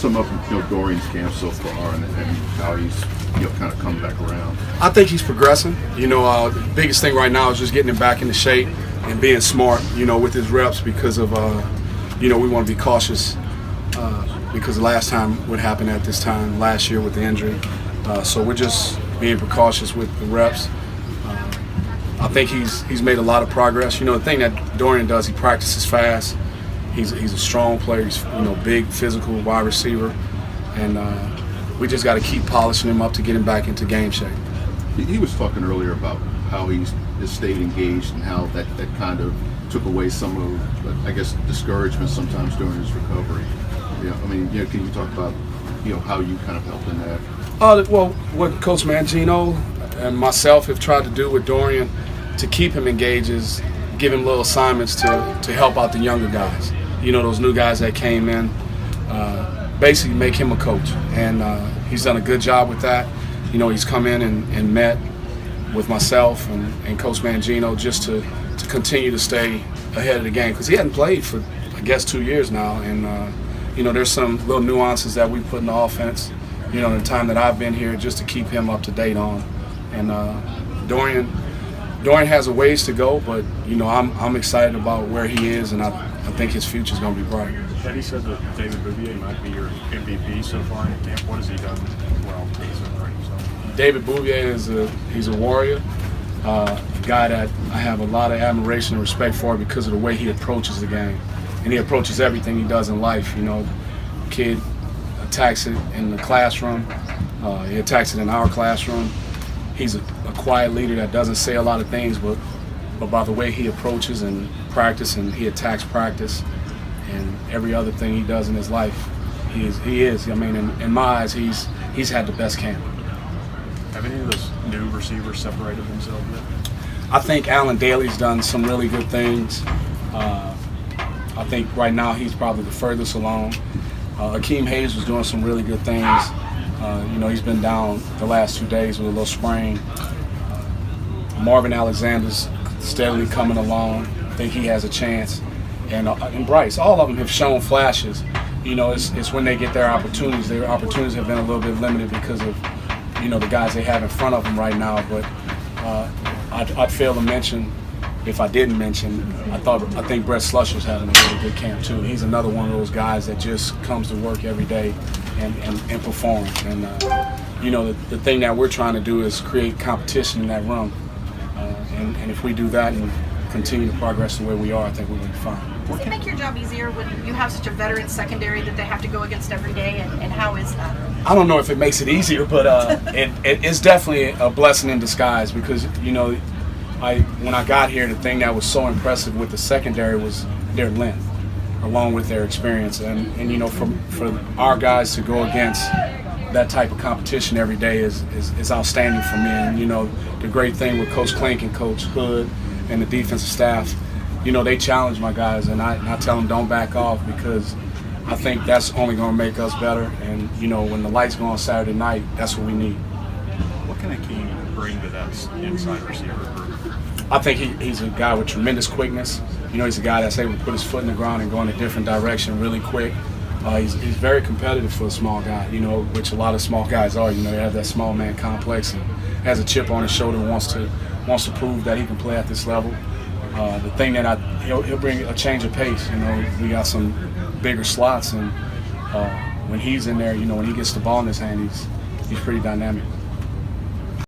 sum up Dorian's camp so far and how he's kind of come back around? I think he's progressing. The biggest thing right now is just getting him back into shape and being smart, with his reps because of, we want to be cautious because the last time what happened at this time last year with the injury. So we're just being precautious with the reps. I think he's made a lot of progress. The thing that Dorian does, he practices fast. He's a strong player. He's big, physical wide receiver, and we just got to keep polishing him up to get him back into game shape. He was talking earlier about how he's stayed engaged and how that kind of took away some of, I guess, discouragement sometimes during his recovery. Can you talk about how you kind of helped in that? Well, what Coach Mangino and myself have tried to do with Dorian to keep him engaged is give him little assignments to help out the younger guys. Those new guys that came in, basically make him a coach. And he's done a good job with that. He's come in and met with myself and Coach Mangino just to continue to stay ahead of the game. Because he hadn't played for, I guess, 2 years now. And, there's some little nuances that we put in the offense, in the time that I've been here just to keep him up to date on. And Dorian has a ways to go, but I'm excited about where he is, and I think his future is going to be bright. Eddie said that David Bouvier might be your MVP so far in camp. What has he done well so far? David Bouvier he's a warrior, a guy that I have a lot of admiration and respect for because of the way he approaches the game, and he approaches everything he does in life. Kid attacks it in the classroom, he attacks it in our classroom. He's a quiet leader that doesn't say a lot of things, but by the way he approaches and practice, and he attacks practice and every other thing he does in his life, he is. In my eyes, he's had the best camp. Have any of those new receivers separated themselves yet? I think Allen Daly's done some really good things. I think right now he's probably the furthest along. Akeem Hayes was doing some really good things. He's been down the last 2 days with a little sprain. Marvin Alexander's steadily coming along. I think he has a chance. And Bryce, all of them have shown flashes. It's when they get their opportunities. Their opportunities have been a little bit limited because of, the guys they have in front of them right now. But I'd fail to mention, if I didn't mention, I think Brett Slusher's having a really good camp too. He's another one of those guys that just comes to work every day and performs. And the thing that we're trying to do is create competition in that room. And if we do that and continue to progress the way we are, I think we're going to be fine. Does it make your job easier when you have such a veteran secondary that they have to go against every day, and how is that? I don't know if it makes it easier, but it's definitely a blessing in disguise because, when I got here, the thing that was so impressive with the secondary was their length, along with their experience. And for our guys to go against that type of competition every day is outstanding for me. And, the great thing with Coach Klink and Coach Hood and the defensive staff, they challenge my guys, and I tell them don't back off because I think that's only going to make us better. And, when the lights go on Saturday night, that's what we need. What can Akeem bring to that inside receiver group? I think he's a guy with tremendous quickness. He's a guy that's able to put his foot in the ground and go in a different direction really quick. He's very competitive for a small guy, which a lot of small guys are. They have that small man complex and has a chip on his shoulder, wants to prove that he can play at this level. The thing that he'll bring a change of pace. We got some bigger slots, and when he's in there, when he gets the ball in his hand, he's pretty dynamic.